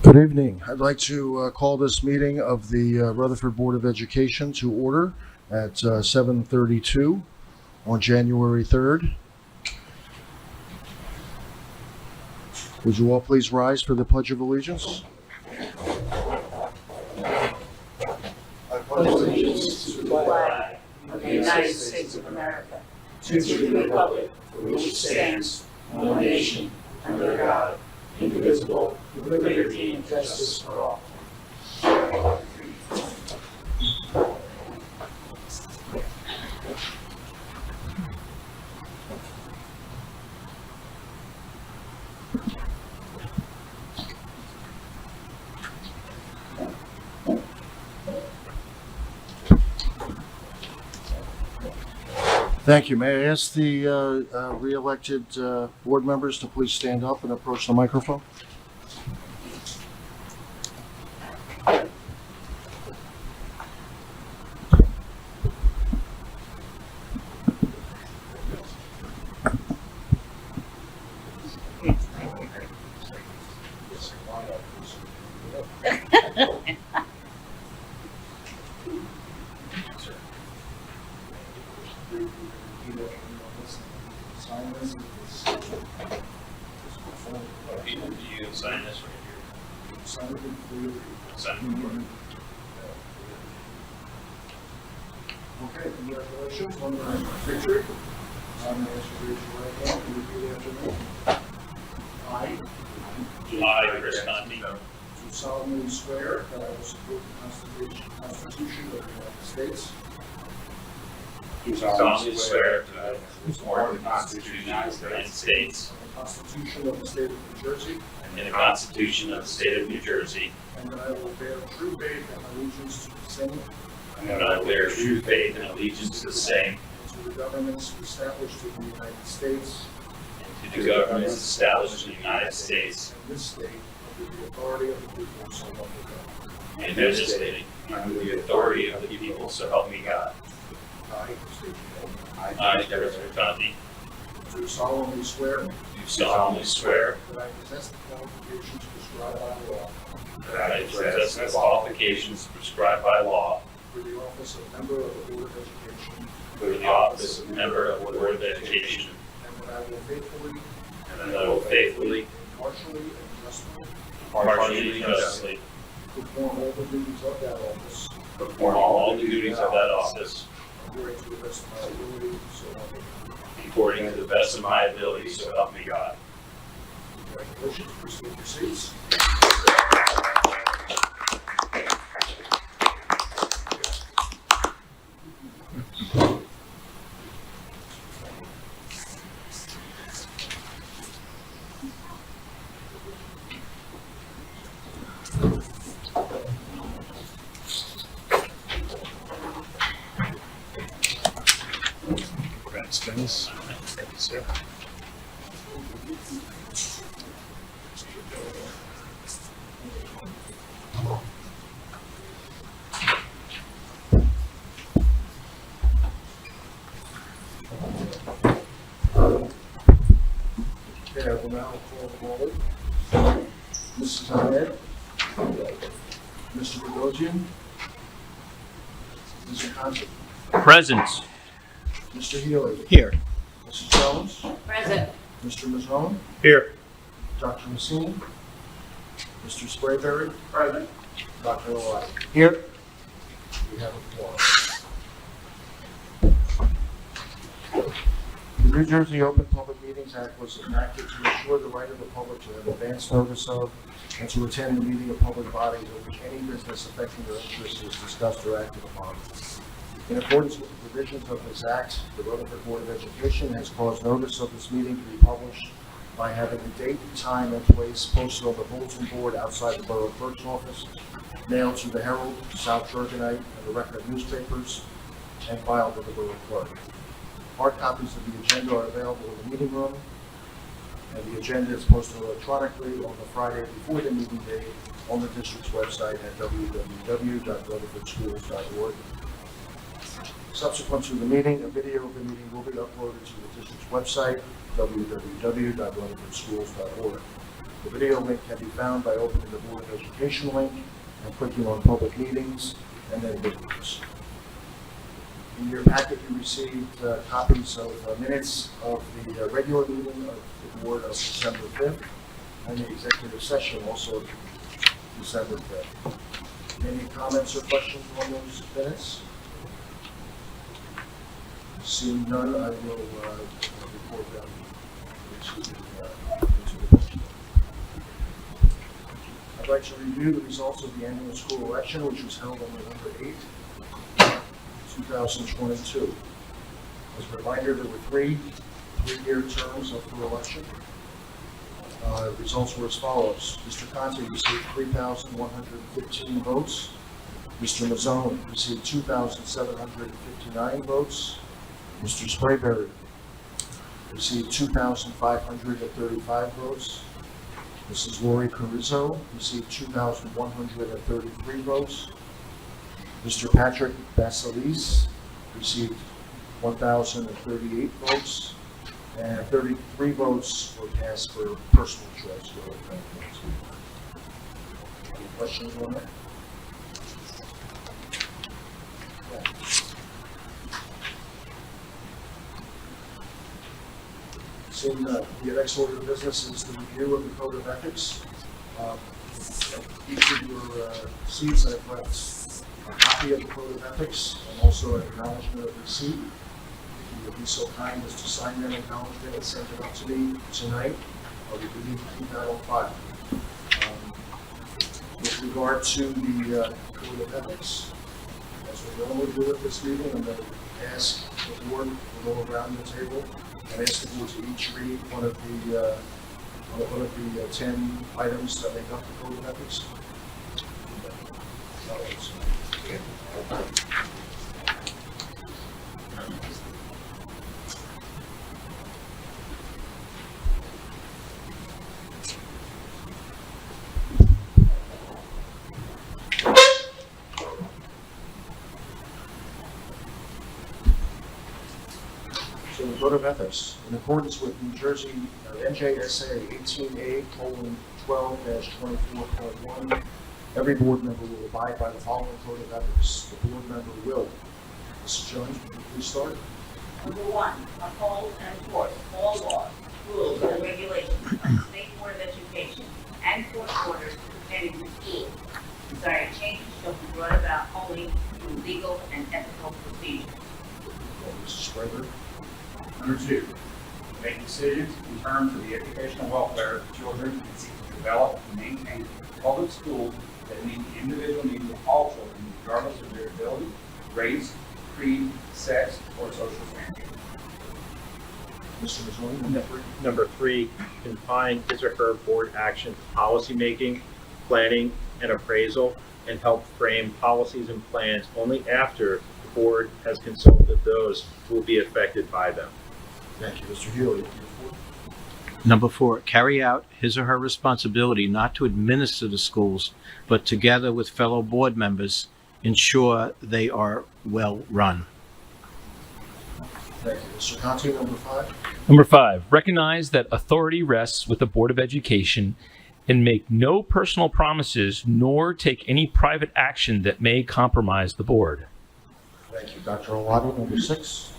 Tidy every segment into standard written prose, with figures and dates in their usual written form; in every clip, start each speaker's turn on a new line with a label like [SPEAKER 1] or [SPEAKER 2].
[SPEAKER 1] Good evening. I'd like to call this meeting of the Rutherford Board of Education to order at 7:32 on January 3rd. Would you all please rise for the Pledge of Allegiance?
[SPEAKER 2] I pledge allegiance to the flag of the United States of America, to the republic for which it stands, one nation, under God, indivisible, with liberty and justice for all.
[SPEAKER 1] Thank you. May I ask the re-elected board members to please stand up and approach the microphone?
[SPEAKER 3] You can sign this right here. Sign it.
[SPEAKER 1] Okay, congratulations on the victory. I'm going to ask you to raise your right hand and repeat after me.
[SPEAKER 3] I, Chris Conti,
[SPEAKER 1] Do solemnly swear that I will support the Constitution of the United States.
[SPEAKER 3] do solemnly swear that I will support the Constitution of the United States
[SPEAKER 1] And the Constitution of the State of New Jersey.
[SPEAKER 3] and the Constitution of the State of New Jersey,
[SPEAKER 1] And that I will bear true faith and allegiance to the same
[SPEAKER 3] and that I will bear true faith and allegiance to the same,
[SPEAKER 1] and to the governments established in the United States
[SPEAKER 3] and to the governments established in the United States
[SPEAKER 1] and this state under the authority of the people, so help me God.
[SPEAKER 3] and this state, under the authority of the people, so help me God.
[SPEAKER 1] I, state your name.
[SPEAKER 3] I, Rutherford Conti,
[SPEAKER 1] Do solemnly swear
[SPEAKER 3] do solemnly swear
[SPEAKER 1] that I possess the qualifications prescribed by law
[SPEAKER 3] that I possess the qualifications prescribed by law
[SPEAKER 1] for the office of member of the Board of Education,
[SPEAKER 3] for the office of member of the Board of Education,
[SPEAKER 1] and that I will faithfully,
[SPEAKER 3] and that I will faithfully,
[SPEAKER 1] impartially, and justly
[SPEAKER 3] impartially, and justly
[SPEAKER 1] perform all the duties of that office
[SPEAKER 3] perform all the duties of that office
[SPEAKER 1] according to the best of my ability, so help me God.
[SPEAKER 3] according to the best of my ability, so help me God.
[SPEAKER 1] Congratulations, please take your seats.
[SPEAKER 3] Congrats, sir.
[SPEAKER 1] Okay, I will now call the roll. Mrs. Ahmed, Mr. Bogosian, Mr. Conti,
[SPEAKER 4] Present.
[SPEAKER 1] Mr. Healy,
[SPEAKER 4] Here.
[SPEAKER 1] Mrs. Jones,
[SPEAKER 2] Present.
[SPEAKER 1] Mr. Mazzone,
[SPEAKER 4] Here.
[SPEAKER 1] Dr. Messini, Mr. Sprayberry, present, Dr. O'Reilly. Here. We have a quorum. The New Jersey Open Public Meetings Act was enacted to ensure the right of the public to have advance notice of and to attend the meeting of public bodies in which any business affecting their interests is discussed or acted upon. In accordance with the provisions of this act, the Rutherford Board of Education has caused notice of this meeting to be published by having the date, time, and place posted on the bulletin board outside the Borough Clerk's office, mailed to the Herald, South Jordanite, and the Record newspapers, and filed with the Borough Clerk. Hard copies of the agenda are available in the meeting room, and the agenda is posted electronically on the Friday before the meeting date on the district's website at www.rutherfordschools.org. Subsequent to the meeting, a video of the meeting will be uploaded to the district's website, www.rutherfordschools.org. The video link can be found by opening the Board of Education link and clicking on Public Meetings and then Videos. In your packet, you received copies of minutes of the regular meeting of the Board of December 5th and the executive session also of December 5th. Any comments or questions on those minutes? Seeing none, I will report them into the budget. I'd like to review the results of the annual school election, which was held on November 8th, 2022. As a reminder, there were three-year terms up for election. Results were as follows. Mr. Conte received 3,115 votes. Mr. Mazzone received 2,759 votes. Mr. Sprayberry received 2,535 votes. Mrs. Lori Carrizo received 2,133 votes. Mr. Patrick Basilis received 1,038 votes. And 33 votes were cast for personal choice. Any questions on that? Seeing the next order of business is the review of the Code of Ethics. Each of your seats, I've left a copy of the Code of Ethics and also an acknowledgement of receipt. If you would be so kind as to sign that acknowledgement and send it up to me tonight, we would need to keep that on file. With regard to the Code of Ethics, as we normally do at this meeting, I'm going to ask the board to go around the table and ask the board to each read one of the 10 items that make up the Code of Ethics. So the Code of Ethics, in accordance with New Jersey NJSA 18A:12-24.1, every board member will abide by the following Code of Ethics. The board member will. Mrs. Jones, would you please start?
[SPEAKER 2] Number 1, uphold and enforce all laws, rules, and regulations of the State Board of Education and court orders pertaining to schools. Desired changes shall be brought about only through legal and ethical procedures.
[SPEAKER 1] Mrs. Sprague.
[SPEAKER 4] Number 2, make decisions in terms of the educational welfare of children and seek to develop and maintain public schools that meet the individual needs of all children, regardless of their ability, race, creed, sex, or social standing.
[SPEAKER 1] Mr. Mazzoni,
[SPEAKER 5] Number 3, confine his or her board action to policymaking, planning, and appraisal, and help frame policies and plans only after the board has consulted those who will be affected by them.
[SPEAKER 1] Thank you. Mr. Healy.
[SPEAKER 6] Number 4, carry out his or her responsibility not to administer the schools, but together with fellow board members, ensure they are well run.
[SPEAKER 1] Thank you. Mr. Conte, number 5.
[SPEAKER 7] Number 5, recognize that authority rests with the Board of Education and make no personal promises nor take any private action that may compromise the board.
[SPEAKER 1] Thank you. Dr. Oladi, number 6.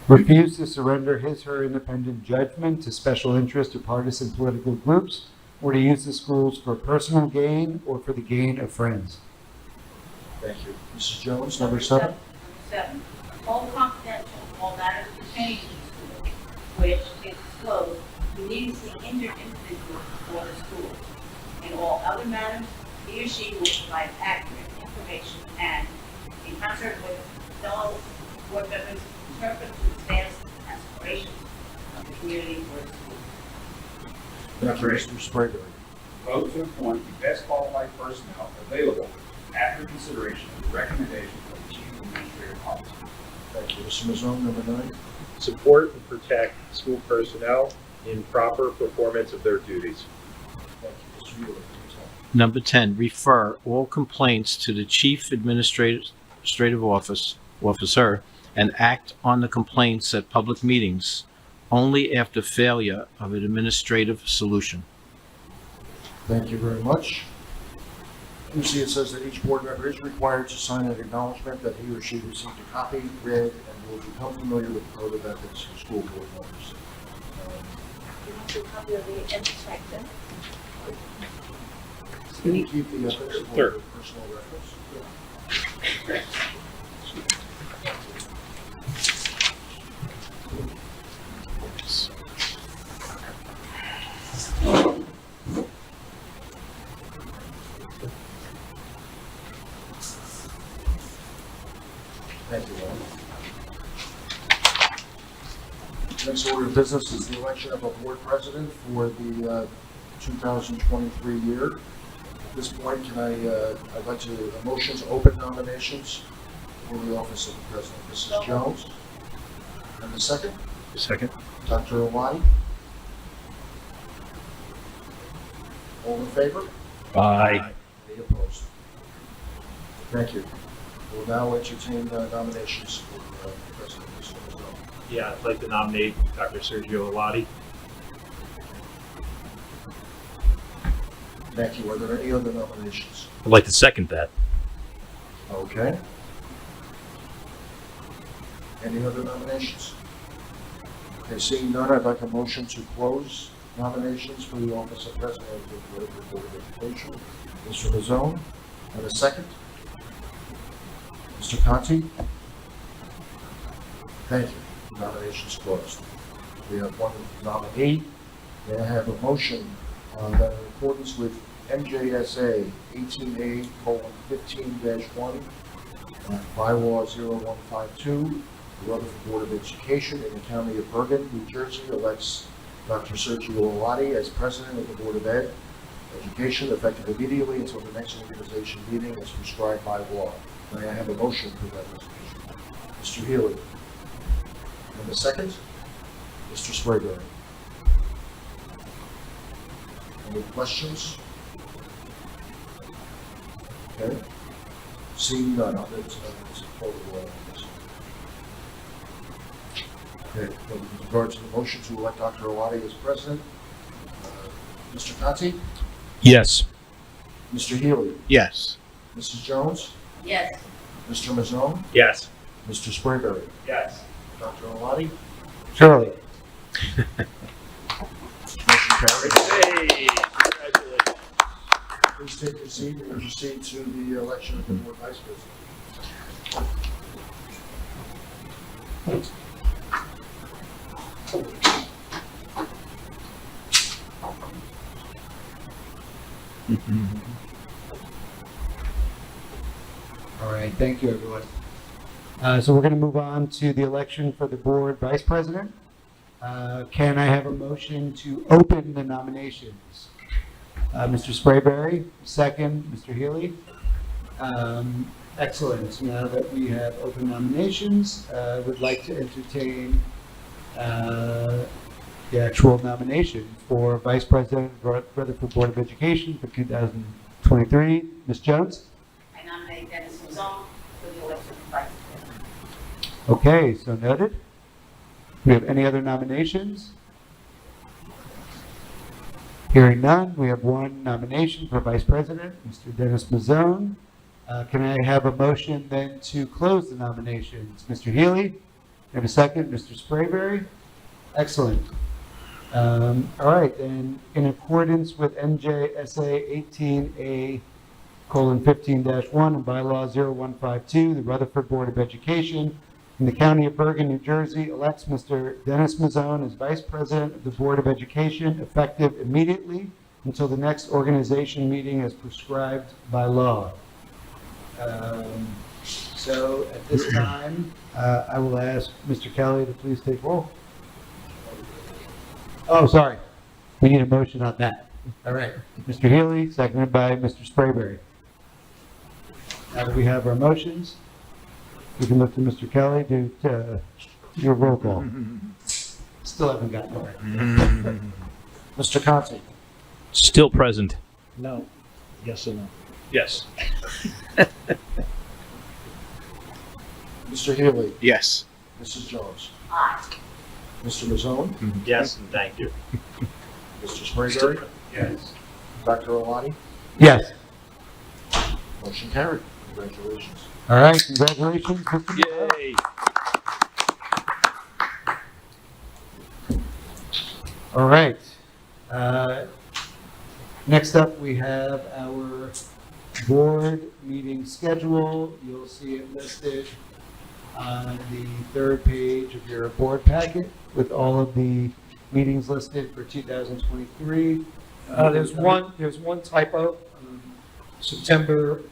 [SPEAKER 8] Refuse to surrender his/her independent judgment to special interest or partisan political groups, or to use the schools for personal gain or for the gain of friends.
[SPEAKER 1] Thank you. Mrs. Jones, number 7.
[SPEAKER 2] Number 7, hold confidential all matters pertaining to the school, which, if disclosed, immediately injure individuals or the school. In all other matters, he or she will provide accurate information and, in concert with fellow board members, interpret the stance and aspirations of the community or the school.
[SPEAKER 1] Thank you. Mr. Sprague.
[SPEAKER 4] Vote to appoint the best qualified personnel available after consideration of the recommendations of the Chief Administrative Officer.
[SPEAKER 1] Thank you. Mr. Mazzoni, number 9.
[SPEAKER 5] Support and protect school personnel in proper performance of their duties.
[SPEAKER 1] Thank you. Mr. Healy, number 10.
[SPEAKER 6] Number 10, refer all complaints to the Chief Administrative Officer and act on the complaints at public meetings only after failure of an administrative solution.
[SPEAKER 1] Thank you very much. You see, it says that each board member is required to sign an acknowledgement that he or she received a copy, read, and will become familiar with the code of ethics for school board members.
[SPEAKER 2] You want a copy of the inspector?
[SPEAKER 1] Can you keep the ethics for
[SPEAKER 5] Sure.
[SPEAKER 1] personal reference? Thank you, Ron. Next order of business is the election of a board president for the 2023 year. At this point, I'd like to, a motion to open nominations for the office of the president. Mrs. Jones. And the second,
[SPEAKER 6] Second?
[SPEAKER 1] Dr. Owani. All in favor?
[SPEAKER 7] Aye.
[SPEAKER 1] Any opposed? Thank you. We'll now entertain nominations for president. Mr. Rizzo.
[SPEAKER 5] Yeah, I'd like to nominate Dr. Sergio Alati.
[SPEAKER 1] Thank you. Are there any other nominations?
[SPEAKER 7] I'd like to second that.
[SPEAKER 1] Okay. Any other nominations? Okay, seeing none, I'd like a motion to close nominations for the office of president of the Rutherford Board of Education. Mr. Mazzone, and a second? Mr. Conti? Thank you. Nominations closed. We have one nominee. May I have a motion that in accordance with NJSA 18A:15-1, bylaw 0152, the Rutherford Board of Education in the County of Bergen, New Jersey, elects Dr. Sergio Alati as president of the Board of Education, effective immediately until the next organization meeting as prescribed by law. May I have a motion for that resolution? Mr. Healy. And the second? Mr. Sprayberry. Any questions? Okay. Seeing none, I'll call the roll on this. Okay, with regard to the motion to elect Dr. Alati as president, Mr. Conti,
[SPEAKER 7] Yes.
[SPEAKER 1] Mr. Healy,
[SPEAKER 6] Yes.
[SPEAKER 1] Mrs. Jones,
[SPEAKER 2] Yes.
[SPEAKER 1] Mr. Mazzone,
[SPEAKER 5] Yes.
[SPEAKER 1] Mr. Sprayberry,
[SPEAKER 5] Yes.
[SPEAKER 1] Dr. Alati,
[SPEAKER 8] Surely.
[SPEAKER 1] motion carried.
[SPEAKER 5] Hey, congratulations.
[SPEAKER 1] Please take your seat and proceed to the election of the board vice president.
[SPEAKER 8] All right, thank you, everyone. So we're going to move on to the election for the board vice president. Can I have a motion to open the nominations? Mr. Sprayberry, second. Mr. Healy. Excellent. Now that we have open nominations, I would like to entertain the actual nomination for vice president of the Rutherford Board of Education for 2023. Ms. Jones?
[SPEAKER 2] I nominate Dennis Mazzone for the election of vice president.
[SPEAKER 8] Okay, so noted. Do we have any other nominations? Hearing none, we have one nomination for Vice President, Mr. Dennis Mazzone. Can I have a motion then to close the nominations? Mr. Healy, and a second, Mr. Sprayberry. Excellent. All right, and in accordance with NJSA 18A:15-1 and bylaw 0152, the Rutherford Board of Education in the County of Bergen, New Jersey, elects Mr. Dennis Mazzone as Vice President of the Board of Education, effective immediately until the next organization meeting as prescribed by law. So at this time, I will ask Mr. Kelly to please take roll. Oh, sorry. We need a motion on that. All right. Mr. Healy, seconded by Mr. Sprayberry. Now that we have our motions, we can look to Mr. Kelly to your roll call. Still haven't gotten there.
[SPEAKER 1] Mr. Conti,
[SPEAKER 7] Still present.
[SPEAKER 6] No. Yes or no?
[SPEAKER 5] Yes.
[SPEAKER 1] Mr. Healy,
[SPEAKER 6] Yes.
[SPEAKER 1] Mrs. Jones,
[SPEAKER 2] Aye.
[SPEAKER 1] Mr. Mazzone,
[SPEAKER 5] Yes, and thank you.
[SPEAKER 1] Mr. Sprayberry,
[SPEAKER 4] Yes.
[SPEAKER 1] Dr. Alani?
[SPEAKER 8] Yes.
[SPEAKER 1] Motion carried. Congratulations.
[SPEAKER 8] All right, congratulations, Mr. Mazone.
[SPEAKER 7] Yay.
[SPEAKER 8] All right. Next up, we have our board meeting schedule. You'll see it listed on the third page of your board packet with all of the meetings listed for 2023.
[SPEAKER 9] There's one typo. September,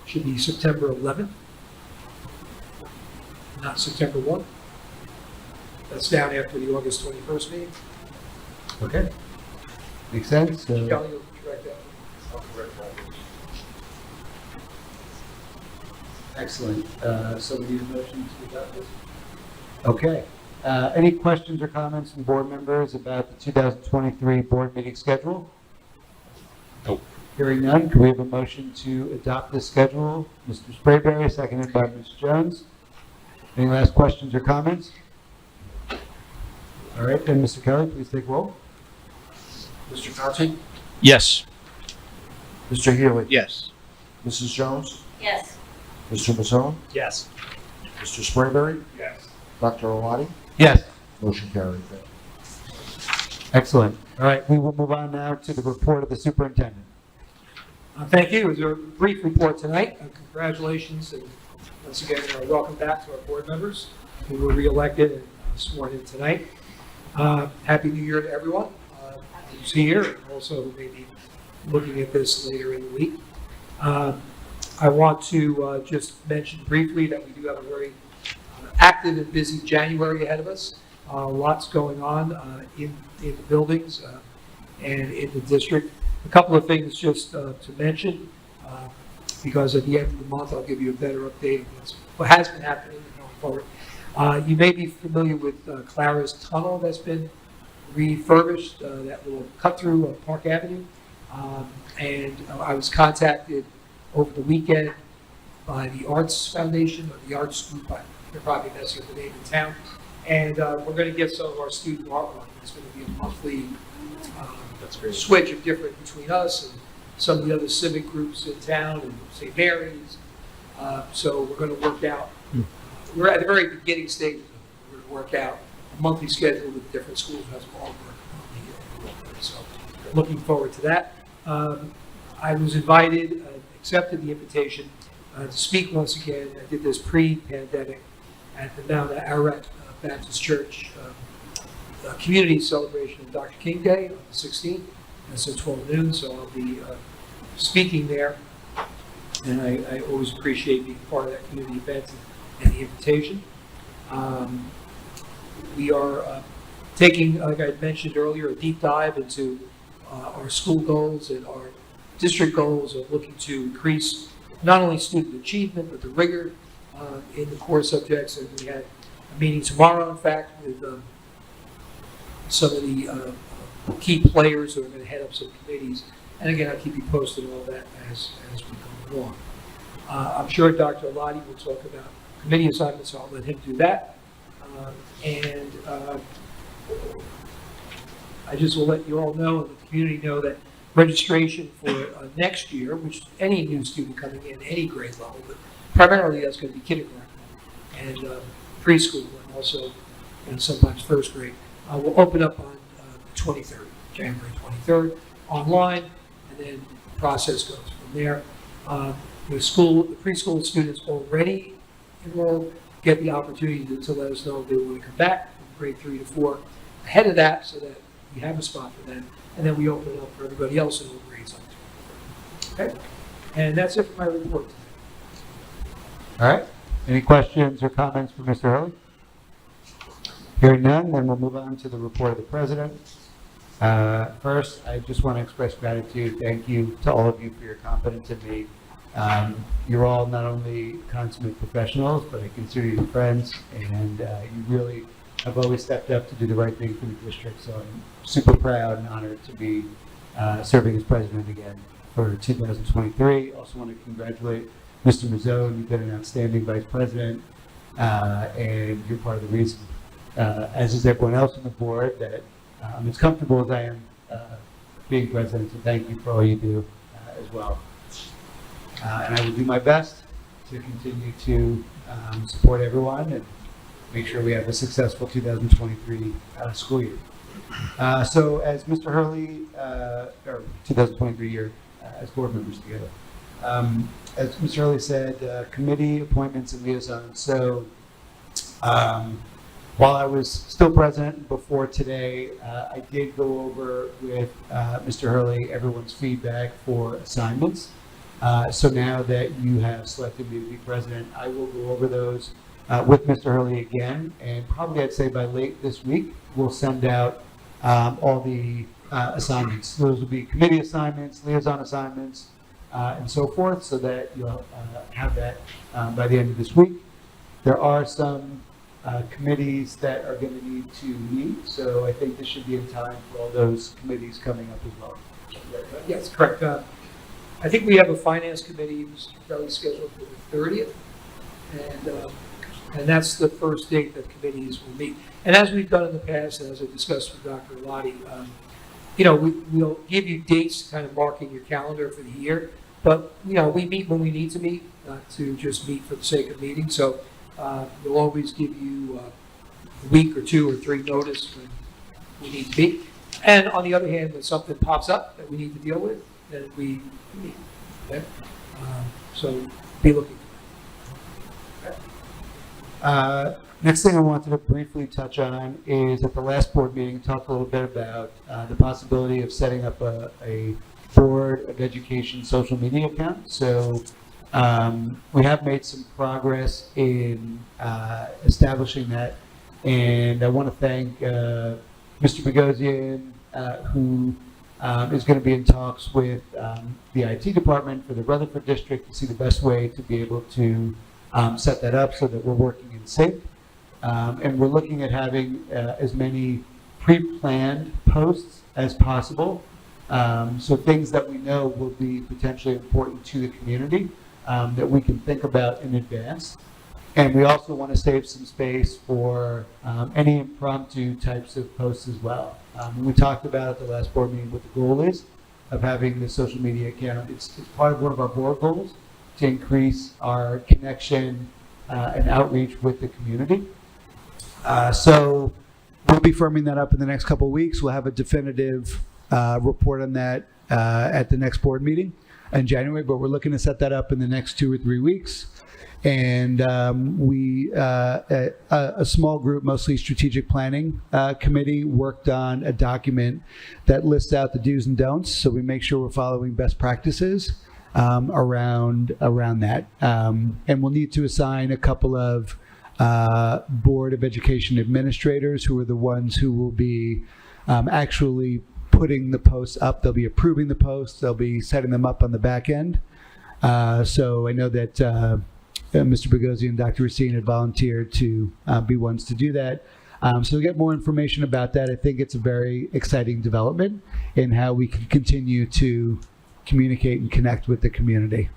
[SPEAKER 9] should be September 11th, not September 1. That's down after the August 21st meeting.
[SPEAKER 8] Okay. Makes sense? So-
[SPEAKER 9] Kelly will correct that.
[SPEAKER 1] I'll correct that.
[SPEAKER 8] Excellent. So we need a motion to adopt this? Okay. Any questions or comments from board members about the 2023 board meeting schedule?
[SPEAKER 7] Nope.
[SPEAKER 8] Hearing none, can we have a motion to adopt this schedule? Mr. Sprayberry, seconded by Ms. Jones. Any last questions or comments? All right, then, Mr. Kelly, please take roll.
[SPEAKER 1] Mr. Conti?
[SPEAKER 7] Yes.
[SPEAKER 1] Mr. Healy?
[SPEAKER 6] Yes.
[SPEAKER 1] Mrs. Jones?
[SPEAKER 2] Yes.
[SPEAKER 1] Mr. Mazzone?
[SPEAKER 5] Yes.
[SPEAKER 1] Mr. Sprayberry?
[SPEAKER 4] Yes.
[SPEAKER 1] Dr. Alani?
[SPEAKER 8] Yes.
[SPEAKER 1] Motion carried.
[SPEAKER 8] Excellent. All right, we will move on now to the report of the superintendent.
[SPEAKER 9] Thank you. It was a brief report tonight. Congratulations, and once again, welcome back to our board members who were reelected and sworn in tonight. Happy New Year to everyone who's here, and also who may be looking at this later in the week. I want to just mention briefly that we do have a very active and busy January ahead of us. Lots going on in the buildings and in the district. A couple of things just to mention, because at the end of the month, I'll give you a better update of what has been happening going forward. You may be familiar with Clara's Tunnel that's been refurbished, that little cut through Park Avenue. And I was contacted over the weekend by the Arts Foundation, or the Arts Group, they're probably messing with the name in town. And we're going to get some of our student artwork. It's going to be a monthly
[SPEAKER 5] That's great.
[SPEAKER 9] switch of different between us and some of the other civic groups in town and St. Mary's. So we're going to work out. We're at the very beginning stages. We're going to work out a monthly schedule with different schools who has all work on the so looking forward to that. I was invited, accepted the invitation to speak once again. I did this pre-pandemic at the Mount Ararat Baptist Church community celebration of Dr. King Day on the 16th. That's at 12 noon, so I'll be speaking there. And I always appreciate being part of that community event and the invitation. We are taking, like I mentioned earlier, a deep dive into our school goals and our district goals of looking to increase not only student achievement, but the rigor in the core subjects. And we had a meeting tomorrow, in fact, with some of the key players who are going to head up some committees. And again, I'll keep you posted on all that as we go along. I'm sure Dr. Alani will talk about committee assignments, so I'll let him do that. I just will let you all know and the community know that registration for next year, which any new student coming in, any grade level, but primarily that's going to be kindergarten and preschool and also sometimes first grade, will open up on the 23rd, January 23rd, online, and then the process goes from there. The preschool students already enrolled get the opportunity to let us know if they want to come back from grade 3 to 4 ahead of that so that we have a spot for them, and then we open it up for everybody else in all grades up to. Okay? And that's it for my report today.
[SPEAKER 8] All right. Any questions or comments for Mr. Hurley? Hearing none, then we'll move on to the report of the president. First, I just want to express gratitude. Thank you to all of you for your confidence in me. You're all not only consummate professionals, but I consider you friends, and you really have always stepped up to do the right thing for the district. So I'm super proud and honored to be serving as president again for 2023. Also want to congratulate Mr. Mazzone. You've been an outstanding vice president, and you're part of the reason, as is everyone else on the board, that I'm as comfortable as I am being president, so thank you for all you do as well. And I will do my best to continue to support everyone and make sure we have a successful 2023 school year. So as Mr. Hurley, or 2023 year, as board members together. As Mr. Hurley said, committee appointments and liaisons. So while I was still president before today, I did go over with Mr. Hurley everyone's feedback for assignments. So now that you have selected me to be president, I will go over those with Mr. Hurley again, and probably I'd say by late this week, we'll send out all the assignments. Those will be committee assignments, liaison assignments, and so forth, so that you'll have that by the end of this week. There are some committees that are going to need to meet, so I think this should be in time for all those committees coming up as well.
[SPEAKER 9] Yes, correct. I think we have a finance committee who's probably scheduled for the 30th, and that's the first date that committees will meet. And as we've done in the past, and as I discussed with Dr. Lottie, we'll give you dates kind of marking your calendar for the year, but, we meet when we need to meet, not to just meet for the sake of meeting. So we'll always give you a week or 2 or 3 notice when we need to meet. And on the other hand, when something pops up that we need to deal with, then we meet. Okay? So be looking.
[SPEAKER 8] Next thing I wanted to briefly touch on is at the last board meeting, talked a little bit about the possibility of setting up a Board of Education social media account. So we have made some progress in establishing that, and I want to thank Mr. Bogosian, who is going to be in talks with the IT department for the Rutherford district to see the best way to be able to set that up so that we're working in sync. And we're looking at having as many pre-planned posts as possible. So things that we know will be potentially important to the community that we can think about in advance. And we also want to save some space for any impromptu types of posts as well. We talked about at the last board meeting what the goal is of having the social media account. It's part of one of our board goals to increase our connection and outreach with the community. So we'll be firming that up in the next couple of weeks. We'll have a definitive report on that at the next board meeting in January, but we're looking to set that up in the next 2 or 3 weeks. And a small group, mostly strategic planning committee, worked on a document that lists out the do's and don'ts, so we make sure we're following best practices around that. And we'll need to assign a couple of Board of Education administrators who are the ones who will be actually putting the posts up. They'll be approving the posts. They'll be setting them up on the back end. So I know that Mr. Bogosian and Dr. Racine had volunteered to be ones to do that. So to get more information about that, I think it's a very exciting development in how we can continue to communicate and connect with the community.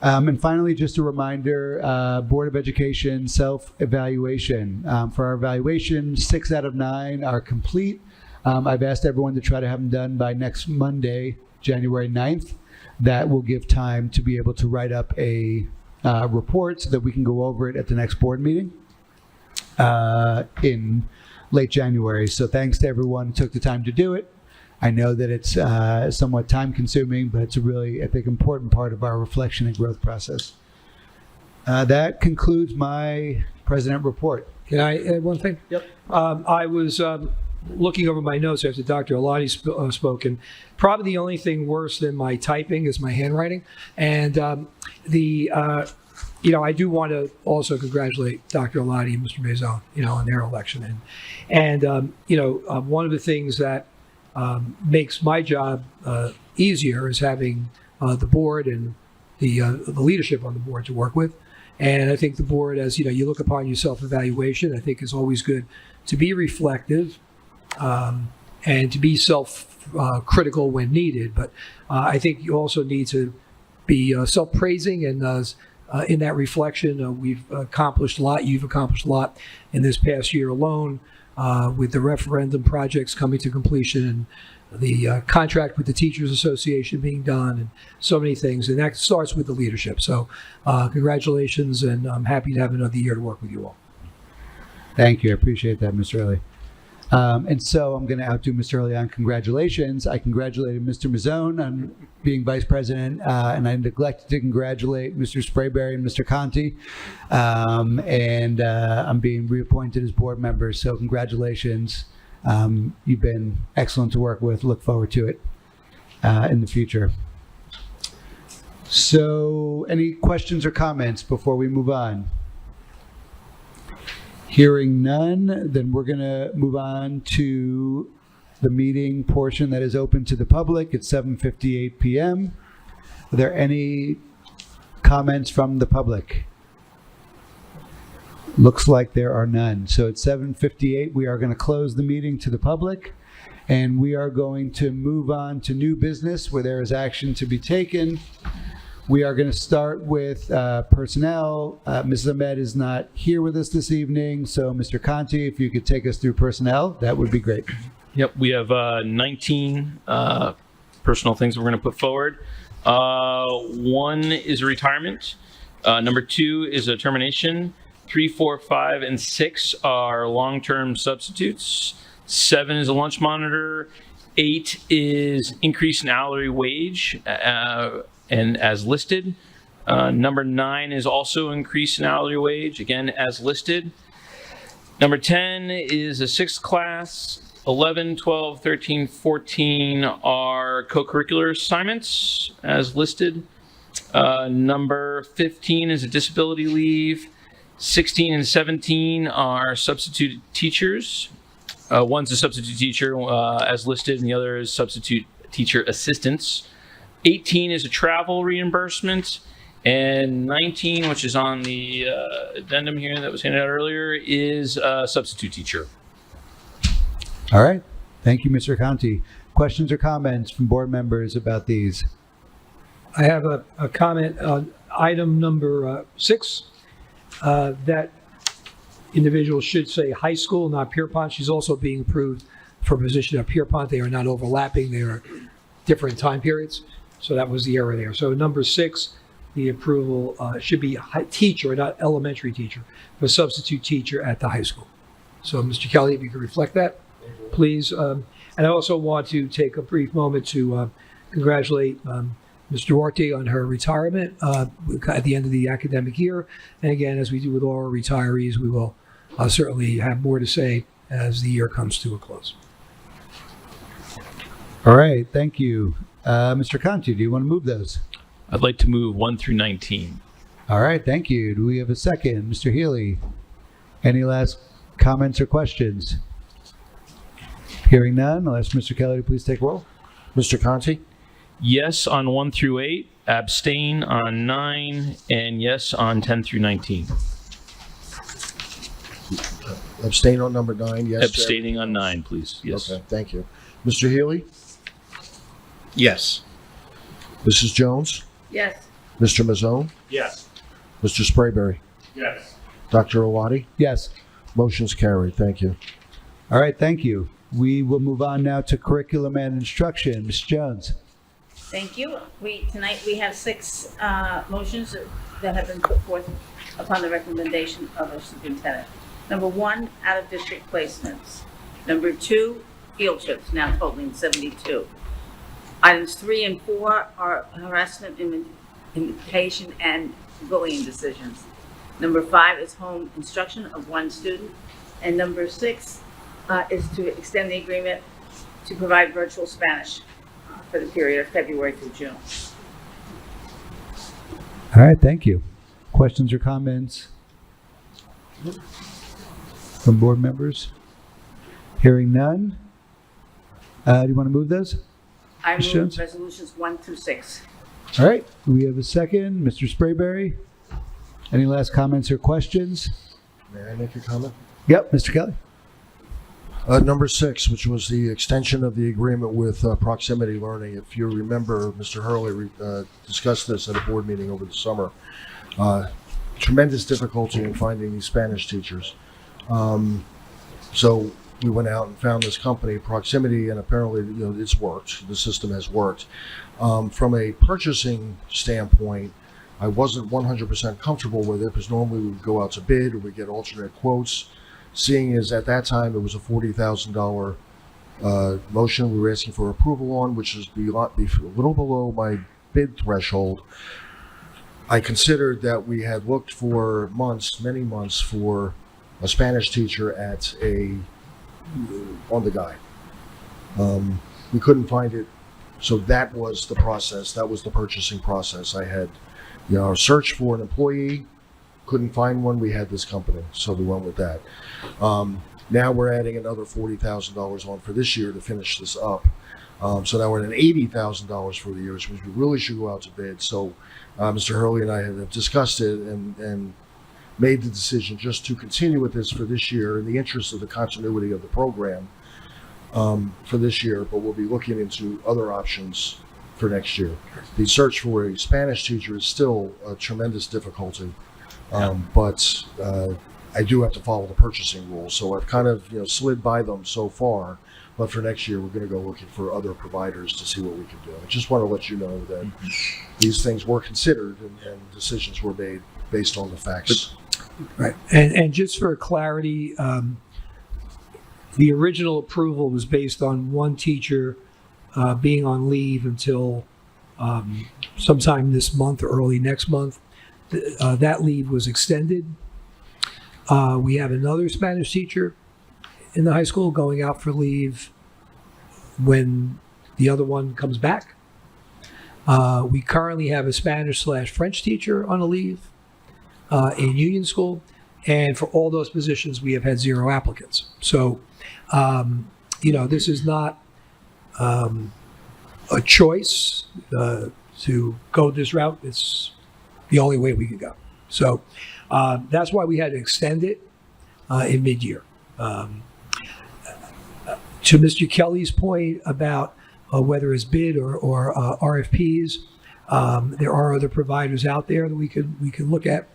[SPEAKER 8] And finally, just a reminder, Board of Education self-evaluation. For our evaluation, 6 out of 9 are complete. I've asked everyone to try to have them done by next Monday, January 9th. That will give time to be able to write up a report so that we can go over it at the next board meeting in late January. So thanks to everyone who took the time to do it. I know that it's somewhat time consuming, but it's a really, I think, important part of our reflection and growth process. That concludes my president report.
[SPEAKER 9] Can I add one thing?
[SPEAKER 8] Yep.
[SPEAKER 9] I was looking over my notes after Dr. Alati spoke, and probably the only thing worse than my typing is my handwriting. And I do want to also congratulate Dr. Alati and Mr. Maison, on their election. And one of the things that makes my job easier is having the board and the leadership on the board to work with. And I think the board, as you look upon your self-evaluation, I think is always good to be reflective and to be self-critical when needed. But I think you also need to be self-praising, and in that reflection, we've accomplished a lot. You've accomplished a lot in this past year alone with the referendum projects coming to completion, the contract with the Teachers Association being done, and so many things. And that starts with the leadership. So congratulations, and I'm happy to have another year to work with you all.
[SPEAKER 8] Thank you. I appreciate that, Mr. Early. And so I'm going to outdo Mr. Early on congratulations. I congratulated Mr. Mazzone on being vice president, and I neglected to congratulate Mr. Sprayberry and Mr. Conti. I'm being reappointed as board members, so congratulations. You've been excellent to work with. Look forward to it in the future. So any questions or comments before we move on? Hearing none, then we're going to move on to the meeting portion that is open to the public at 7:58 p.m. Are there any comments from the public? Looks like there are none. So at 7:58, we are going to close the meeting to the public, and we are going to move on to new business where there is action to be taken. We are going to start with personnel. Mrs. Ahmed is not here with us this evening, so Mr. Conti, if you could take us through personnel, that would be great.
[SPEAKER 7] Yep, we have 19 personal things we're going to put forward. One is a retirement. Number 2 is a termination. 3, 4, 5, and 6 are long-term substitutes. 7 is a lunch monitor. 8 is increase in hourly wage, and as listed. Number 9 is also increase in hourly wage, again, as listed. Number 10 is a 6th class. 11, 12, 13, 14 are co-curricular assignments, as listed. Number 15 is a disability leave. 16 and 17 are substitute teachers. One's a substitute teacher, as listed, and the other is substitute teacher assistants. 18 is a travel reimbursement, and 19, which is on the addendum here that was handed out earlier, is a substitute teacher.
[SPEAKER 8] All right. Thank you, Mr. Conti. Questions or comments from board members about these?
[SPEAKER 9] I have a comment on item number 6. That individual should say high school, not Pierpont. She's also being approved for a position at Pierpont. They are not overlapping. They are different time periods. So that was the error there. So number 6, the approval should be teacher, not elementary teacher, but substitute teacher at the high school. So Mr. Kelly, if you could reflect that, please. And I also want to take a brief moment to congratulate Ms. Duarte on her retirement at the end of the academic year. And again, as we do with all our retirees, we will certainly have more to say as the year comes to a close.
[SPEAKER 8] All right. Thank you. Mr. Conti, do you want to move those?
[SPEAKER 7] I'd like to move 1 through 19.
[SPEAKER 8] All right. Thank you. Do we have a second? Mr. Healy, any last comments or questions? Hearing none, I'll ask Mr. Kelly to please take roll.
[SPEAKER 1] Mr. Conti?
[SPEAKER 7] Yes on 1 through 8, abstain on 9, and yes on 10 through 19.
[SPEAKER 1] Abstain on number 9, yes.
[SPEAKER 7] Abstaining on 9, please. Yes.
[SPEAKER 1] Okay, thank you. Mr. Healy?
[SPEAKER 6] Yes.
[SPEAKER 1] Mrs. Jones?
[SPEAKER 2] Yes.
[SPEAKER 1] Mr. Mazzone?
[SPEAKER 3] Yes.
[SPEAKER 1] Mr. Sprayberry?
[SPEAKER 3] Yes.
[SPEAKER 1] Dr. Awadi?
[SPEAKER 8] Yes.
[SPEAKER 1] Motion's carried. Thank you.
[SPEAKER 8] All right. Thank you. We will move on now to curriculum and instruction. Ms. Jones.
[SPEAKER 2] Thank you. Tonight we have 6 motions that have been put forth upon the recommendation of our superintendent. Number 1, out-of-district placements. Number 2, field trips, now totaling 72. Items 3 and 4 are harassment, invitation, and bullying decisions. Number 5 is home instruction of 1 student. And number 6 is to extend the agreement to provide virtual Spanish for the period of February through June.
[SPEAKER 8] All right. Thank you. Questions or comments from board members? Hearing none. Do you want to move those?
[SPEAKER 2] I
[SPEAKER 8] Ms.
[SPEAKER 2] move
[SPEAKER 8] Jones?
[SPEAKER 2] resolutions 1 through 6.
[SPEAKER 8] All right. We have a second. Mr. Sprayberry. Any last comments or questions?
[SPEAKER 1] May I make a comment?
[SPEAKER 8] Yep. Mr. Kelly.
[SPEAKER 1] Number 6, which was the extension of the agreement with proximity learning. If you remember, Mr. Hurley discussed this at a board meeting over the summer. Tremendous difficulty in finding these Spanish teachers. So we went out and found this company, Proximity, and apparently, it's worked. The system has worked. From a purchasing standpoint, I wasn't 100% comfortable with it because normally we would go out to bid or we get alternate quotes. Seeing as at that time it was a $40,000 motion we were asking for approval on, which is a little below my bid threshold. I considered that we had looked for many months, for a Spanish teacher on the guide. We couldn't find it, so that was the process. That was the purchasing process. I had, searched for an employee, couldn't find one. We had this company, so we went with that. Now we're adding another $40,000 on for this year to finish this up. So now we're at $80,000 for the year, which we really should go out to bid. So Mr. Hurley and I have discussed it and made the decision just to continue with this for this year in the interest of the continuity of the program for this year, but we'll be looking into other options for next year. The search for a Spanish teacher is still a tremendous difficulty, but I do have to follow the purchasing rules, so I've kind of slid by them so far. But for next year, we're going to go looking for other providers to see what we can do. I just want to let you know that these things were considered and decisions were made based on the facts.
[SPEAKER 9] Right. And just for clarity, the original approval was based on one teacher being on leave until sometime this month or early next month. That leave was extended. We have another Spanish teacher in the high school going out for leave when the other one comes back. We currently have a Spanish/French teacher on a leave in Union School, and for all those positions we have had 0 applicants. So this is not a choice to go this route. It's the only way we could go. So that's why we had to extend it in mid-year. To Mr. Kelly's point about whether it's bid or RFPs, there are other providers out there that we can look at.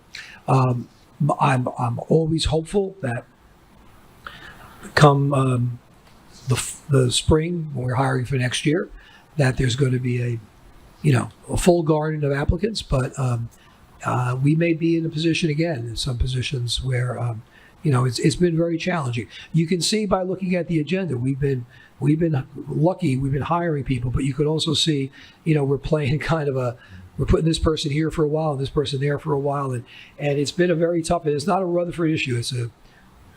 [SPEAKER 9] I'm always hopeful that come the spring when we're hiring for next year, that there's going to be a full garden of applicants. But we may be in a position again in some positions where it's been very challenging. You can see by looking at the agenda, we've been lucky, we've been hiring people, but you could also see, we're playing we're putting this person here for a while and this person there for a while, and it's been a very tough, and it's not a Rutherford issue, it's a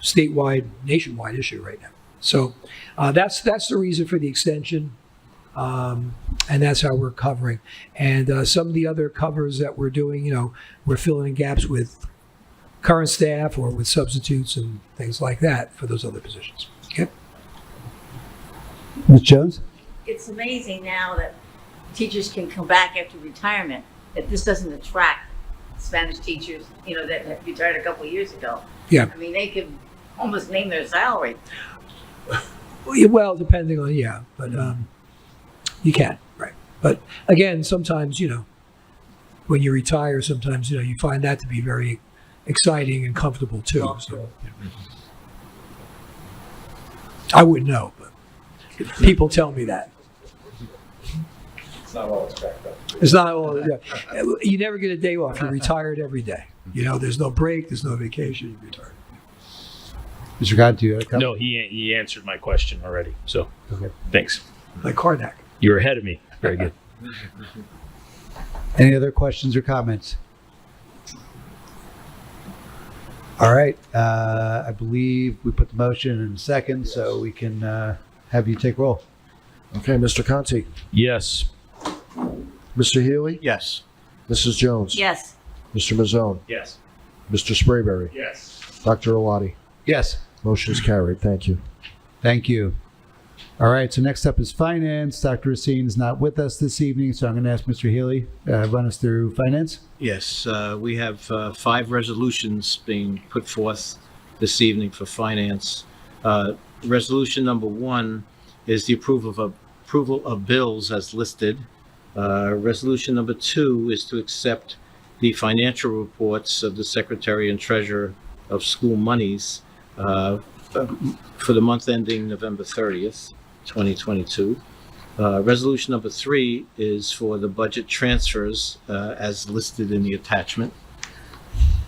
[SPEAKER 9] statewide, nationwide issue right now. So that's the reason for the extension, and that's how we're covering. And some of the other covers that we're doing, we're filling in gaps with current staff or with substitutes and things like that for those other positions. Okay.
[SPEAKER 8] Ms. Jones?
[SPEAKER 2] It's amazing now that teachers can come back after retirement, that this doesn't attract Spanish teachers, that have retired a couple of years ago.
[SPEAKER 9] Yeah.
[SPEAKER 2] I mean, they could almost name their salary.
[SPEAKER 9] Well, depending on, but you can, right. But again, sometimes, when you retire, sometimes, you find that to be very exciting and comfortable too. So, I wouldn't know, but people tell me that.
[SPEAKER 3] It's not all it's cracked up.
[SPEAKER 9] It's not all. Yeah. You never get a day off. You're retired every day. There's no break. There's no vacation. You're retired.
[SPEAKER 8] Mr. God, do you have a comment?
[SPEAKER 7] No, he answered my question already. So,
[SPEAKER 8] Okay.
[SPEAKER 7] thanks.
[SPEAKER 9] Like Karnak.
[SPEAKER 7] You're ahead of me. Very good.
[SPEAKER 8] Any other questions or comments? All right. I believe we put the motion in second, so we can have you take roll.
[SPEAKER 1] Okay, Mr. Conti,
[SPEAKER 7] Yes.
[SPEAKER 1] Mr. Healy,
[SPEAKER 6] Yes.
[SPEAKER 1] Mrs. Jones,
[SPEAKER 2] Yes.
[SPEAKER 1] Mr. Mazzone,
[SPEAKER 3] Yes.
[SPEAKER 1] Mr. Sprayberry,
[SPEAKER 3] Yes.
[SPEAKER 1] Dr. Awadi.
[SPEAKER 8] Yes.
[SPEAKER 1] Motion is carried. Thank you.
[SPEAKER 8] Thank you. All right. So next up is finance. Dr. Racine is not with us this evening, so I'm going to ask Mr. Healy run us through finance.
[SPEAKER 6] Yes, we have 5 resolutions being put forth this evening for finance. Resolution number 1 is the approval of bills as listed. Resolution number 2 is to accept the financial reports of the Secretary and Treasurer of School Monies for the month ending November 30th, 2022. Resolution number 3 is for the budget transfers as listed in the attachment.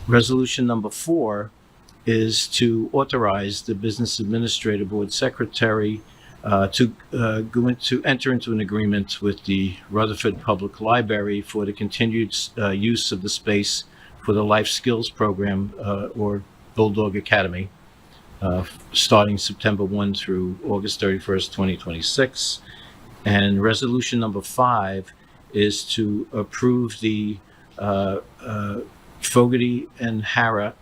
[SPEAKER 6] Resolution number 4 is to authorize the Business Administrator Board Secretary to enter into an agreement with the Rutherford Public Library for the continued use of the space for the Life Skills Program or Bulldog Academy, starting September 1 through August 31st, 2026. And resolution number 5 is to approve the Fogarty and Hara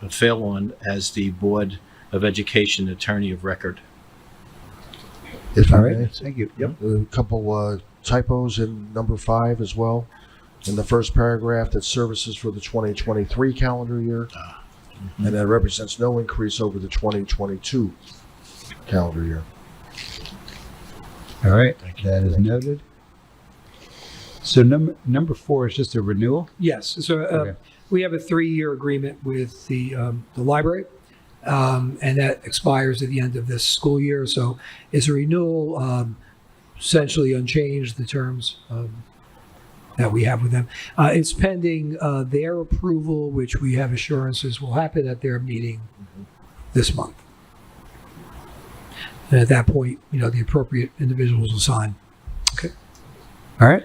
[SPEAKER 6] Failon as the Board of Education Attorney of Record.
[SPEAKER 1] If I
[SPEAKER 8] All
[SPEAKER 1] may.
[SPEAKER 8] right, thank you. Yep.
[SPEAKER 1] A couple typos in number 5 as well. In the first paragraph, that services for the 2023 calendar year, and that represents no increase over the 2022 calendar year.
[SPEAKER 8] All right, that is noted. So number 4 is just a renewal?
[SPEAKER 9] Yes, so
[SPEAKER 8] Okay.
[SPEAKER 9] we have a 3-year agreement with the library, and that expires at the end of this school year. So it's a renewal, essentially unchanged, the terms that we have with them. It's pending their approval, which we have assurances will happen at their meeting this month. And at that point, the appropriate individuals will sign.
[SPEAKER 8] All right.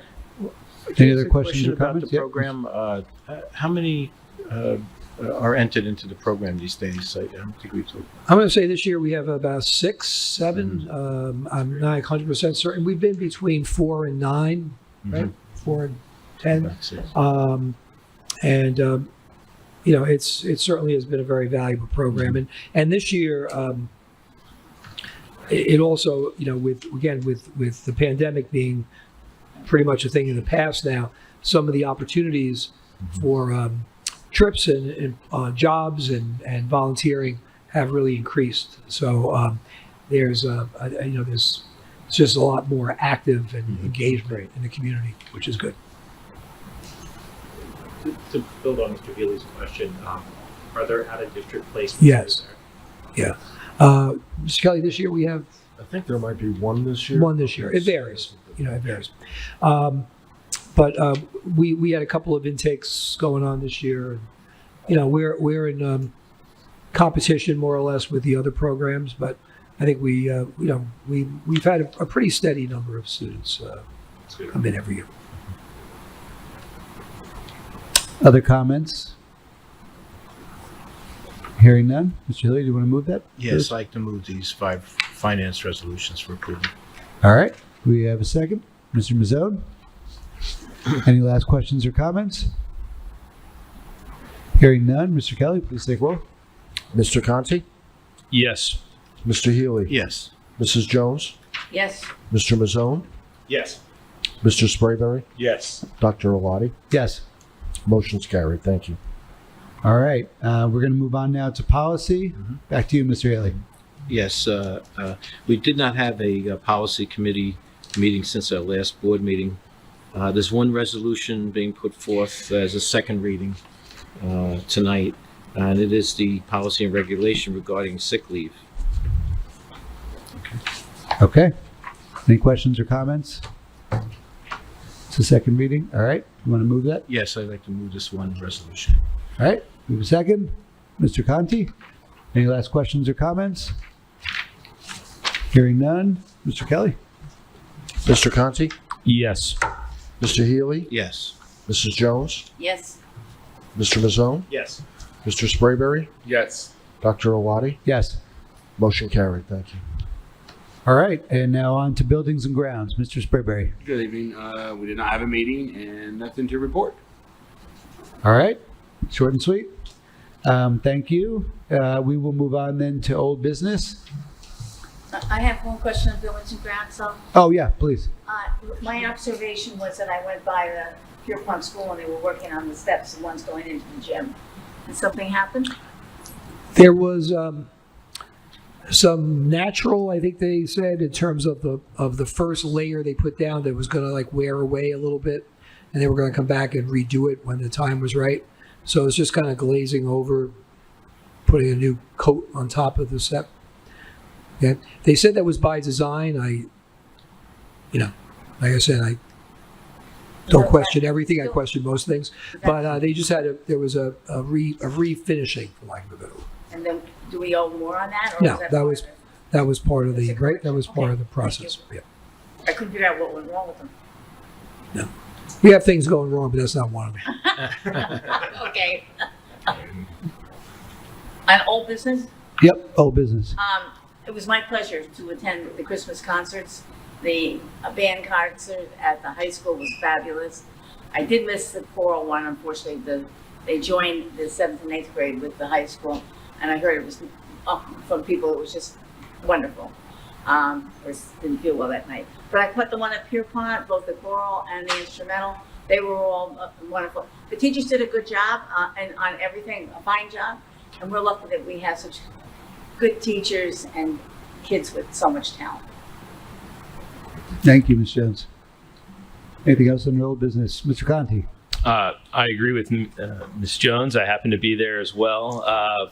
[SPEAKER 8] Any other
[SPEAKER 6] Just a
[SPEAKER 8] questions
[SPEAKER 6] question
[SPEAKER 8] or
[SPEAKER 6] about
[SPEAKER 8] comments?
[SPEAKER 6] the
[SPEAKER 8] Yep.
[SPEAKER 6] program? How many are entered into the program these days? I don't think we told.
[SPEAKER 9] I'm going to say this year we have about 6, 7. I'm not 100% certain. We've been between 4 and 9, right? 4 and 10.
[SPEAKER 6] That's it.
[SPEAKER 9] It certainly has been a very valuable program. And this year, it also, with the pandemic being pretty much a thing in the past now, some of the opportunities for trips and jobs and volunteering have really increased. So there's just a lot more active and engagement in the community, which is good.
[SPEAKER 5] To build on Mr. Healy's question, are there out-of-district placements?
[SPEAKER 9] Yes. Mr. Kelly, this year we have
[SPEAKER 1] I think there might be one this year.
[SPEAKER 9] one this year. It varies. It varies. But we had a couple of intakes going on this year. And, we're in competition more or less with the other programs, but I think we've had a pretty steady number of students come in every year.
[SPEAKER 8] Other comments? Hearing none. Mr. Hilly, do you want to move that?
[SPEAKER 6] Yes, I'd like to move these 5 finance resolutions for approval.
[SPEAKER 8] All right. We have a second. Mr. Mazzone? Any last questions or comments? Hearing none. Mr. Kelly, please take roll.
[SPEAKER 1] Mr. Conti,
[SPEAKER 7] Yes.
[SPEAKER 1] Mr. Healy,
[SPEAKER 6] Yes.
[SPEAKER 1] Mrs. Jones,
[SPEAKER 2] Yes.
[SPEAKER 1] Mr. Mazzone,
[SPEAKER 5] Yes.
[SPEAKER 1] Mr. Sprayberry,
[SPEAKER 5] Yes.
[SPEAKER 1] Dr. Alati.
[SPEAKER 8] Yes.
[SPEAKER 1] Motion's carried. Thank you.
[SPEAKER 8] All right. We're going to move on now to policy. Back to you, Mr. Haley.
[SPEAKER 6] Yes, we did not have a policy committee meeting since our last board meeting. There's one resolution being put forth as a second reading tonight, and it is the policy and regulation regarding sick leave.
[SPEAKER 8] Okay. Any questions or comments? It's a second reading. All right. You want to move that?
[SPEAKER 6] Yes, I'd like to move this one resolution.
[SPEAKER 8] All right. We have a second. Mr. Conti, any last questions or comments? Hearing none. Mr. Kelly?
[SPEAKER 1] Mr. Conti,
[SPEAKER 7] Yes.
[SPEAKER 1] Mr. Healy,
[SPEAKER 6] Yes.
[SPEAKER 1] Mrs. Jones,
[SPEAKER 2] Yes.
[SPEAKER 1] Mr. Mazzone,
[SPEAKER 5] Yes.
[SPEAKER 1] Mr. Sprayberry,
[SPEAKER 3] Yes.
[SPEAKER 1] Dr. Alati.
[SPEAKER 8] Yes.
[SPEAKER 1] Motion carried. Thank you.
[SPEAKER 8] All right. And now on to buildings and grounds. Mr. Sprayberry.
[SPEAKER 10] Good evening. We did not have a meeting and nothing to report.
[SPEAKER 8] All right. Short and sweet. Thank you. We will move on then to old business.
[SPEAKER 2] I have one question of buildings and grounds. So,
[SPEAKER 8] Oh, yeah, please.
[SPEAKER 2] my observation was that I went by the Pierpont School and they were working on the steps, the ones going into the gym. And something happened?
[SPEAKER 9] There was some natural, I think they said, in terms of the first layer they put down that was going to wear away a little bit, and they were going to come back and redo it when the time was right. So it's just kind of glazing over putting a new coat on top of the set. Yeah, they said that was by design. Like I said, I don't question everything. I question most things, but they just there was a refinishing, for lack of a better word.
[SPEAKER 2] And then, do we owe more on that? Or
[SPEAKER 9] No,
[SPEAKER 2] was
[SPEAKER 9] that
[SPEAKER 2] part
[SPEAKER 9] was
[SPEAKER 2] of it?
[SPEAKER 9] that was part of the
[SPEAKER 2] That's a
[SPEAKER 9] right. That was part
[SPEAKER 2] correction.
[SPEAKER 9] of the
[SPEAKER 2] Okay,
[SPEAKER 9] process.
[SPEAKER 2] thank
[SPEAKER 9] Yeah.
[SPEAKER 2] I couldn't figure out what went wrong with them.
[SPEAKER 9] We have things going wrong, but that's not one of them.
[SPEAKER 2] Okay. On old business,
[SPEAKER 8] Yep, old business.
[SPEAKER 2] it was my pleasure to attend the Christmas concerts. The band concert at the high school was fabulous. I did miss the choral one, unfortunately. They joined the 7th and 8th grade with the high school, and I heard it was from people. It was just wonderful. I didn't feel well that night, but I caught the one at Pierpont, both the choral and the instrumental. They were all wonderful. The teachers did a good job and on everything, a fine job, and we're lucky that we have such good teachers and kids with so much talent.
[SPEAKER 8] Thank you, Ms. Jones. Anything else on your old business? Mr. Conti?
[SPEAKER 7] I agree with Ms. Jones. I happened to be there as well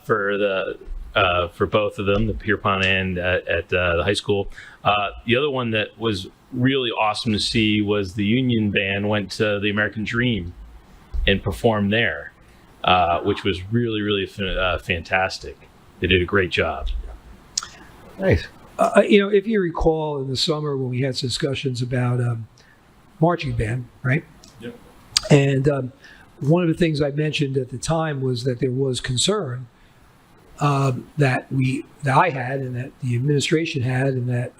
[SPEAKER 7] for both of them, the Pierpont and at the high school. The other one that was really awesome to see was the Union Band went to the American Dream and performed there, which was really, really fantastic. They did a great job.
[SPEAKER 8] Nice.
[SPEAKER 9] If you recall in the summer when we had discussions about marching band, right?
[SPEAKER 3] Yep.
[SPEAKER 9] And one of the things I mentioned at the time was that there was concern that I had, and that the administration had, and that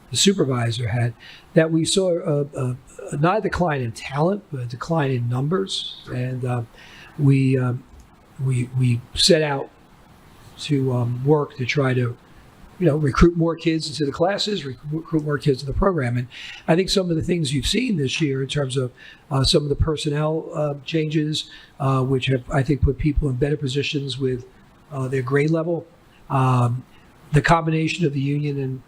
[SPEAKER 9] the supervisor had, that we saw not a decline in talent, but a decline in numbers, and we set out to work to try to recruit more kids into the classes, recruit more kids to the program. And I think some of the things you've seen this year in terms of some of the personnel changes, which have, I think, put people in better positions with their grade level. The combination of the union and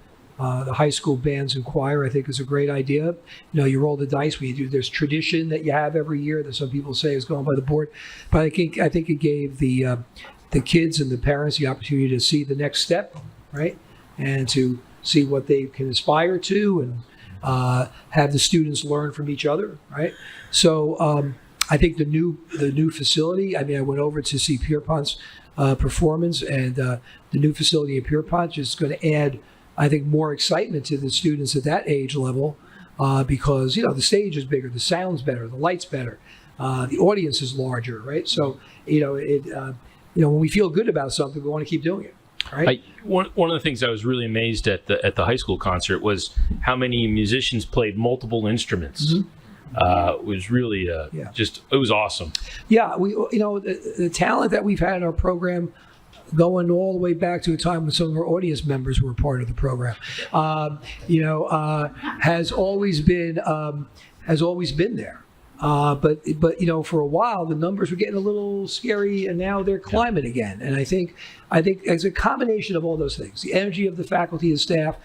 [SPEAKER 9] the high school bands and choir, I think, is a great idea. You roll the dice when you do. There's tradition that you have every year that some people say is going by the board, but I think it gave the kids and the parents the opportunity to see the next step, right, and to see what they can aspire to, and have the students learn from each other, right. So I think the new facility. I mean, I went over to see Pierpont's performance, and the new facility in Pierpont is going to add, I think, more excitement to the students at that age level, because the stage is bigger, the sound's better, the light's better, the audience is larger, right? So when we feel good about something, we want to keep doing it, right?
[SPEAKER 7] One of the things I was really amazed at the high school concert was how many musicians played multiple instruments.
[SPEAKER 9] Mm-hmm.
[SPEAKER 7] It was really it was awesome.
[SPEAKER 9] Yeah, the talent that we've had in our program, going all the way back to a time when some of our audience members were a part of the program, has always been there. But for a while the numbers were getting a little scary, and now they're climbing again. And I think as a combination of all those things, the energy of the faculty and staff,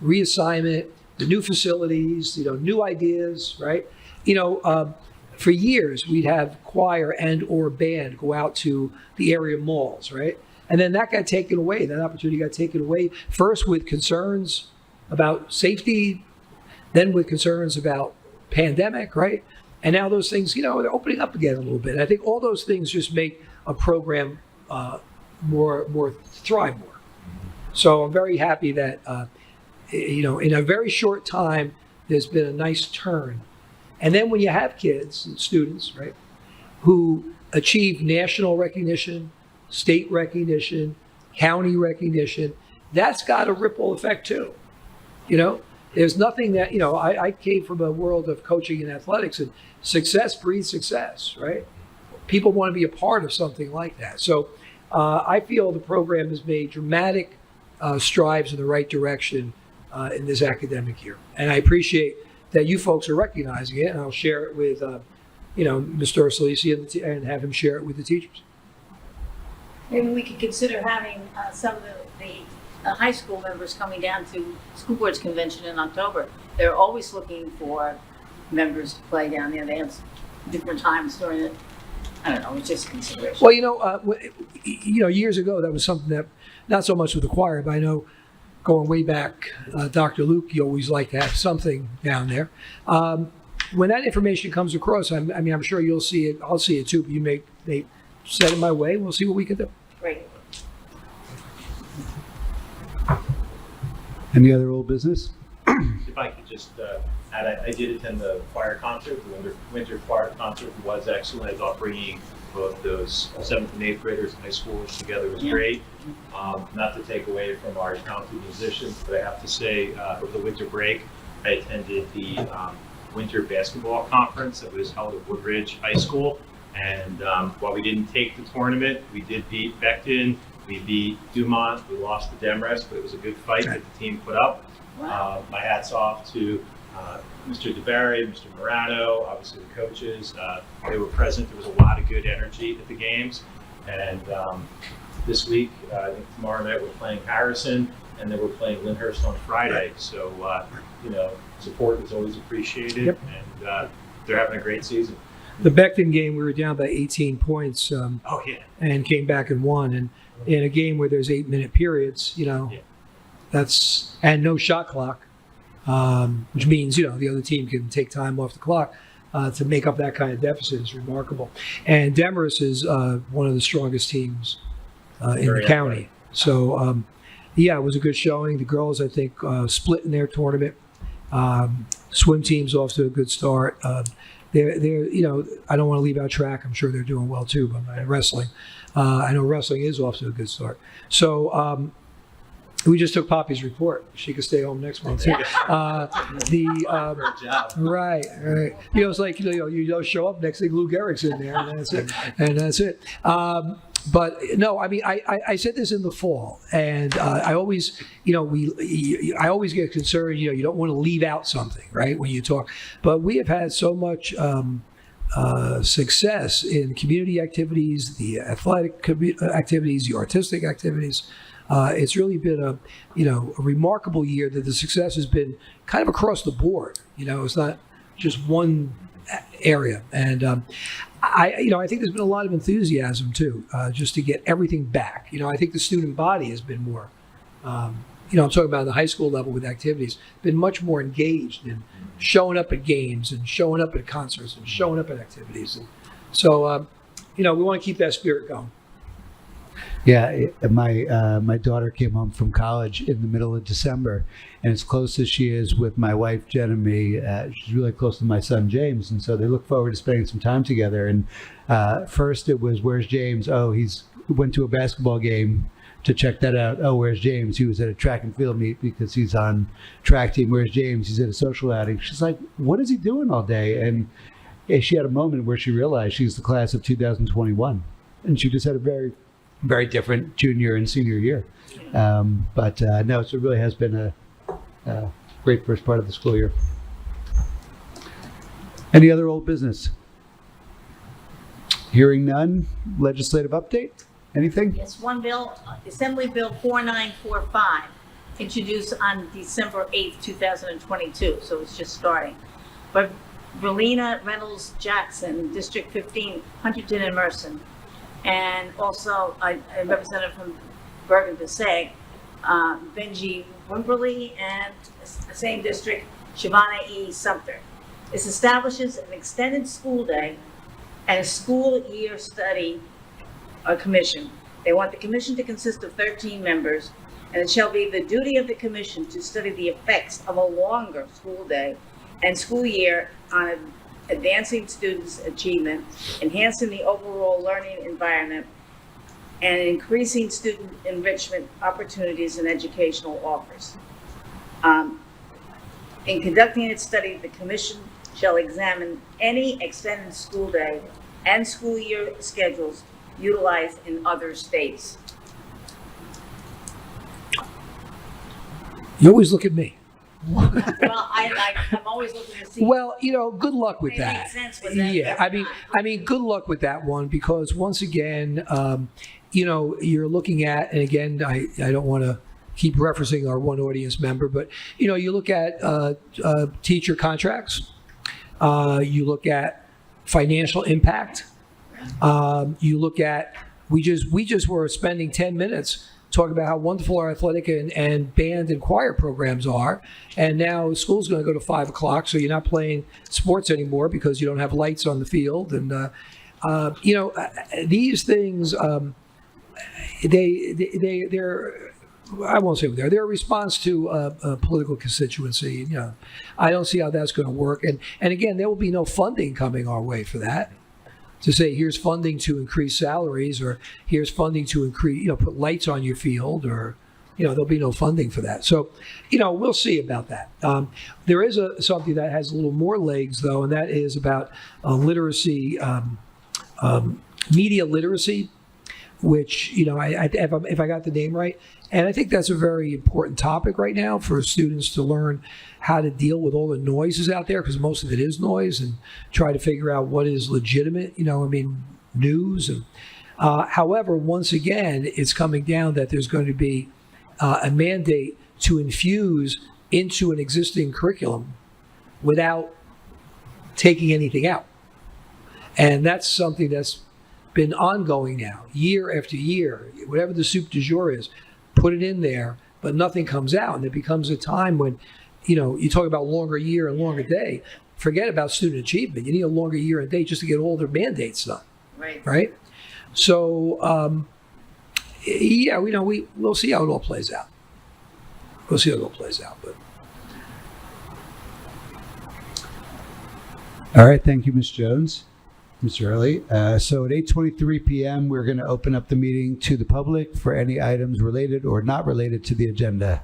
[SPEAKER 9] reassignment, the new facilities, new ideas, right? For years we'd have choir and or band go out to the area malls, right? And then that got taken away. That opportunity got taken away, first with concerns about safety, then with concerns about pandemic, right? And now those things, they're opening up again a little bit. And I think all those things just make a program more thrive more. So I'm very happy that, in a very short time, there's been a nice turn. And then when you have kids and students, right, who achieve national recognition, state recognition, county recognition, that's got a ripple effect too. There's nothing that, I came from a world of coaching and athletics, and success breeds success, right? People want to be a part of something like that. So I feel the program has made dramatic strides in the right direction in this academic year. And I appreciate that you folks are recognizing it, and I'll share it with, Mr. Ursulisi and have him share it with the teachers.
[SPEAKER 2] Maybe we could consider having some of the high school members coming down to school board's convention in October. They're always looking for members to play down there. They have different times during I don't know, it's just a consideration.
[SPEAKER 9] Well, years ago, that was something that, not so much with the choir, but I know going way back, Dr. Luke, you always like to have something down there. When that information comes across, I'm sure you'll see it, I'll see it too, but you may set it my way, we'll see what we can do.
[SPEAKER 2] Great.
[SPEAKER 8] Any other old business?
[SPEAKER 5] If I could just add, I did attend the choir concert. The winter choir concert was excellent. I thought bringing both those 7th and 8th graders and high schoolers together was great. Not to take away from our talented musicians, but I have to say, over the winter break, I attended the winter basketball conference that was held at Woodridge High School. And while we didn't take the tournament, we did beat Beckton, we beat Dumont, we lost to Demrest, but it was a good fight that the team put up. My hat's off to Mr. DeBerry, Mr. Morano, obviously the coaches. They were present. There was a lot of good energy at the games. And this week, I think tomorrow night, we're playing Harrison, and then we're playing Lyndhurst on Friday. So, support is always appreciated,
[SPEAKER 9] Yep.
[SPEAKER 5] and they're having a great season.
[SPEAKER 9] The Beckton game, we were down by 18 points
[SPEAKER 5] Oh, yeah.
[SPEAKER 9] and came back and won. And in a game where there's 8-minute periods, that's, and no shot clock, which means, the other team can take time off the clock to make up that kind of deficit is remarkable. And Demorest is one of the strongest teams in
[SPEAKER 5] Very
[SPEAKER 9] the county.
[SPEAKER 5] athletic.
[SPEAKER 9] So, it was a good showing. The girls, I think, split in their tournament. Swim team's off to a good start. They're I don't want to leave out track. I'm sure they're doing well too, but wrestling. I know wrestling is off to a good start. So we just took Poppy's report. She could stay home next month too. Right. It's like you don't show up. Next thing, Lou Gehrig's in there, and that's it. But no, I said this in the fall, and I always, I always get concerned. You don't want to leave out something, right, when you talk. But we have had so much success in community activities, the athletic activities, the artistic activities. It's really been a remarkable year that the success has been kind of across the board. It's not just one area, and I think there's been a lot of enthusiasm too, just to get everything back. I think the student body has been more, I'm talking about the high school level with activities, been much more engaged in showing up at games and showing up at concerts and showing up at activities. And so, we want to keep that spirit going.
[SPEAKER 8] Yeah, my daughter came home from college in the middle of December, and as close as she is with my wife Jen and me, she's really close to my son James, and so they look forward to spending some time together. And first it was, "Where's James?" "Oh, he's went to a basketball game to check that out." "Oh, where's James?" "He was at a track and field meet because he's on track team." "Where's James?" "He's at a social outing." She's like, "What is he doing all day?" And she had a moment where she realized she's the class of 2021, and she just had a very, very different junior and senior year. But no, so it really has been a great first part of the school year. Any other old business? Hearing none. Legislative update? Anything?
[SPEAKER 2] Yes, one bill, Assembly Bill 4945, introduced on December 8th, 2022, so it's just starting. But Verlina Reynolds Jackson, District 15, Huntington and Mercer, and also a representative from Bergen Passaic, Benji Wimberly, and the same district, Shavana E. Sumter. This establishes an extended school day and a school year study commission. They want the commission to consist of 13 members, and it shall be the duty of the commission to study the effects of a longer school day and school year on advancing students' achievement, enhancing the overall learning environment, and increasing student enrichment opportunities and educational offers. In conducting its study, the commission shall examine any extended school day and school year schedules utilized in other states.
[SPEAKER 9] You always look at me.
[SPEAKER 2] Well, I'm always looking to see.
[SPEAKER 9] Well, good luck with
[SPEAKER 2] If they
[SPEAKER 9] that.
[SPEAKER 2] make sense with that,
[SPEAKER 9] Yeah, I mean, good luck with that one, because once again, you're looking at, and again, I don't want to keep referencing our one audience member, but you look at teacher contracts, you look at financial impact, You look at, we just were spending 10 minutes talking about how wonderful our athletic and band and choir programs are. And now school's going to go to 5 o'clock, so you're not playing sports anymore because you don't have lights on the field. And, these things, they're, I won't say they're a response to a political constituency. I don't see how that's going to work. And again, there will be no funding coming our way for that. To say here's funding to increase salaries, or here's funding to increase, put lights on your field, or there'll be no funding for that. So, we'll see about that. There is something that has a little more legs though, and that is about literacy, media literacy, which if I got the name right, and I think that's a very important topic right now for students to learn how to deal with all the noises out there, because most of it is noise, and try to figure out what is legitimate, news. And however, once again, it's coming down that there's going to be a mandate to infuse into an existing curriculum without taking anything out. And that's something that's been ongoing now, year after year. Whatever the soup du jour is, put it in there, but nothing comes out. And it becomes a time when, you talk about longer year and longer day. Forget about student achievement. You need a longer year and day just to get all their mandates done. Right? So, we'll see how it all plays out. But
[SPEAKER 8] All right, thank you, Ms. Jones. Mr. Early. So at 8:23 p.m., we're going to open up the meeting to the public for any items related or not related to the agenda.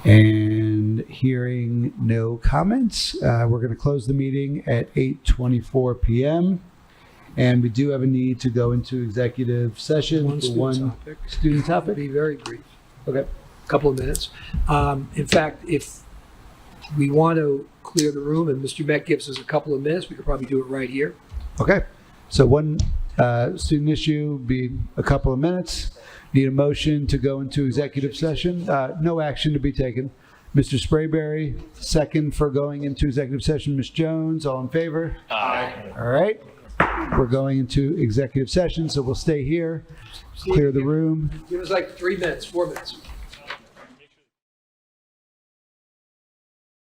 [SPEAKER 8] And hearing no comments, we're going to close the meeting at 8:24 p.m. And we do have a need to go into executive session for one student topic.
[SPEAKER 9] Be very brief.
[SPEAKER 8] Okay.
[SPEAKER 9] A couple of minutes. In fact, if we want to clear the room and Mr. Beck gives us a couple of minutes, we could probably do it right here.
[SPEAKER 8] Okay. So one student issue be a couple of minutes. Need a motion to go into executive session. No action to be taken. Mr. Sprayberry, second for going into executive session. Ms. Jones, all in favor?
[SPEAKER 3] Aye.
[SPEAKER 8] All right. We're going into executive session, so we'll stay here, clear the room.
[SPEAKER 9] Give us like 3 minutes, 4 minutes.